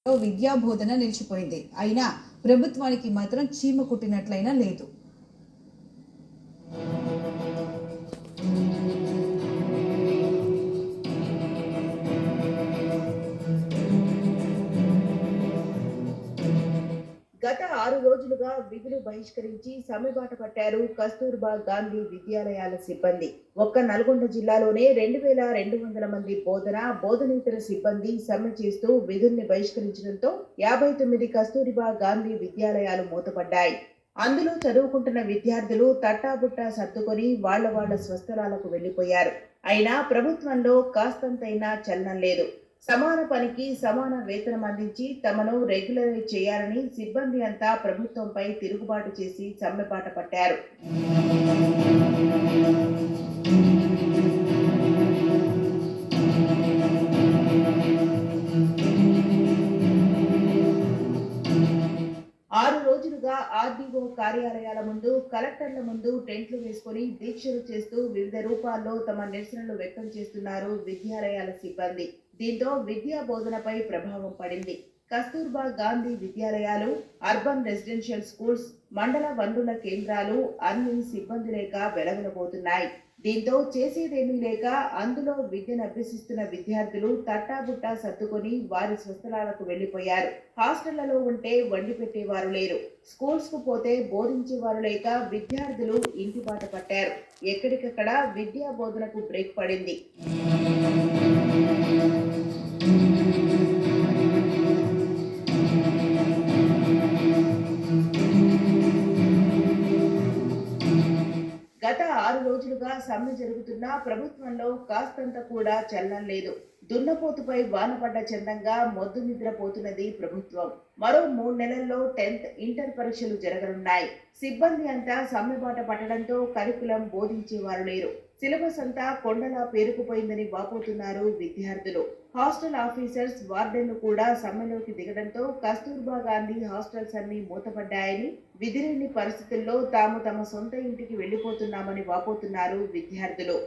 విద్యా బోధన నిలిచిపోయింది. అయినా ప్రభుత్వానికి మాత్రం చీమ కుట్టినట్లయినా లేదు. గత 6 రోజులుగా విధులు బహిష్కరించి సమ్మెబాట పట్టారు కస్తూర్బా గాంధీ విద్యాలయాల సిబ్బంది. ఒక్క నల్గొండ జిల్లాలోనే 2200 మంది బోధనేతర సిబ్బంది సమ్మె చేస్తూ విధుల్ని బహిష్కరించడంతో 59 కస్తూర్బా గాంధీ విద్యాలయాలు మూతపడ్డాయి. అందులో చదువుకుంటున్న విద్యార్థులు తట్టాబుట్టా సర్దుకొని వాళ్ళ స్వస్థలాలకు వెళ్లిపోయారు. అయినా ప్రభుత్వంలో కాస్తంతైనా చలనం లేదు. సమాన పనికి సమాన వేతనం అందించి తమను రెగ్యులరైజ్ చేయాలని సిబ్బంది అంతా ప్రభుత్వంపై తిరుగుబాటు చేసి సమ్మెబాట పట్టారు. ఆరు రోజులుగా ఆర్డీఓ కార్యాలయాల ముందు, కలెక్టర్ల ముందు టెంట్లు వేసుకొని దీక్షలు చేస్తూ వివిధ రూపాల్లో తమ నిరసనలు వ్యక్తం చేస్తున్నారు విద్యాలయాల సిబ్బంది. దీంతో విద్యా బోధనపై ప్రభావం పడింది. కస్తూర్బా గాంధీ విద్యాలయాలు, అర్బన్ రెసిడెన్షియల్ స్కూల్స్, మండల వనరుల కేంద్రాలు అన్ని సిబ్బంది లేక వెలవెలబోతున్నాయి. దీంతో చేసేదేమీ లేక అందులో విద్యను అభ్యసిస్తున్న విద్యార్థులు తట్టాబుట్టా సర్దుకొని వారి స్వస్థలాలకు వెళ్లిపోయారు. హాస్టళ్లలో ఉంటే వండి పెట్టేవారు లేరు. స్కూల్స్ కు పోతే బోధించేవారు లేక విద్యార్థులు ఇంటి బాట పట్టారు. ఎక్కడికక్కడ విద్యా బోధనకు బ్రేక్ పడింది. గత 6 రోజులుగా సమ్మె జరుగుతున్నా ప్రభుత్వంలో కాస్తంత కూడా చలనం లేదు. దున్నపోతుపై వానపడ్డ చందంగా మొద్దు నిద్రపోతున్నది ప్రభుత్వం. మరో 3 నెలల్లో 10th ఇంటర్ పరీక్షలు జరగనున్నాయి. సిబ్బంది అంతా సమ్మెబాట పట్టడంతో కరికులం బోధించేవారు లేరు. సిలబస్ అంతా కొండలా పేరుకుపోయిందని వాపోతున్నారు విద్యార్థులు. హాస్టల్ ఆఫీసర్స్, వార్డెన్లు కూడా సమ్మెలోకి దిగడంతో కస్తూర్బా గాంధీ హాస్టల్స్ అన్ని మూతపడ్డాయని, విధిలేని పరిస్థితుల్లో తాము తమ సొంత ఇంటికి వెళ్లిపోతున్నామని వాపోతున్నారు విద్యార్థులు.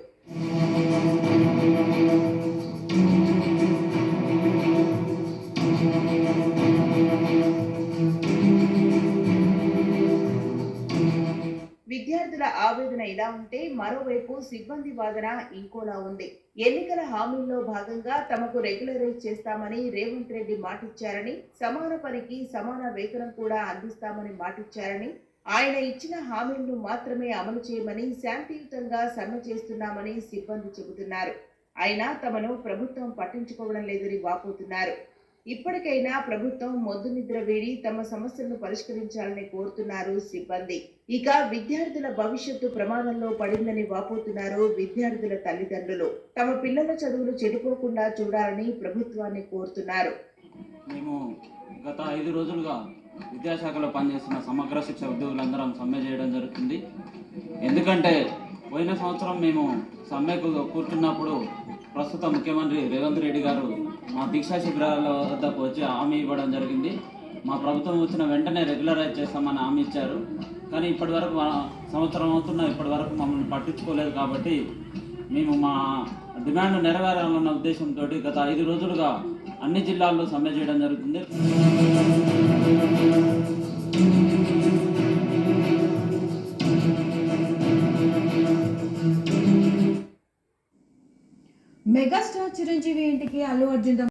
విద్యార్థుల ఆవేదన ఇలా ఉంటే మరోవైపు సిబ్బంది వాదన ఇంకోలా ఉంది. ఎన్నికల హామీల్లో భాగంగా తమకు రెగ్యులరైజ్ చేస్తామని రేవంత్ రెడ్డి మాటిచ్చారని, సమాన పనికి సమాన వేతనం కూడా అందిస్తామని మాటిచ్చారని, ఆయన ఇచ్చిన హామీలను మాత్రమే అమలు చేయమని శాంతియుతంగా సమ్మె చేస్తున్నామని సిబ్బంది చెబుతున్నారు. అయినా తమను ప్రభుత్వం పట్టించుకోవడం లేదని వాపోతున్నారు. ఇప్పటికైనా ప్రభుత్వం మొద్దు నిద్ర వీడి తమ సమస్యలను పరిష్కరించాలని కోరుతున్నారు సిబ్బంది. ఇక విద్యార్థుల భవిష్యత్తు ప్రమాదంలో పడిందని వాపోతున్నారు విద్యార్థుల తల్లిదండ్రులు. తమ పిల్లల చదువులు చెడిపోకుండా చూడాలని ప్రభుత్వాన్ని కోరుతున్నారు. మేము గత 5 రోజులుగా విద్యాశాఖలో పనిచేస్తున్న సమగ్ర శిక్ష ఉద్యోగులందరం సమ్మె చేయడం జరుగుతుంది. ఎందుకంటే పోయిన సంవత్సరం మేము సమ్మెకు కూర్చున్నప్పుడు ప్రస్తుత ముఖ్యమంత్రి రేవంత్ రెడ్డి గారు మా దీక్షా శిబిరాల వద్దకు వచ్చి హామీ ఇవ్వడం జరిగింది. మా ప్రభుత్వం వచ్చిన వెంటనే రెగ్యులరైజ్ చేస్తామని హామీ ఇచ్చారు. కానీ ఇప్పటివరకు సంవత్సరం అవుతున్నా ఇప్పటివరకు మమ్మల్ని పట్టించుకోలేదు. కాబట్టి మేము మా డిమాండ్ నెరవేరాలన్న ఉద్దేశంతో గత 5 రోజులుగా అన్ని జిల్లాల్లో సమ్మె చేయడం జరుగుతుంది. మెగాస్టార్ చిరంజీవి ఇంటికి అల్లు అర్జున్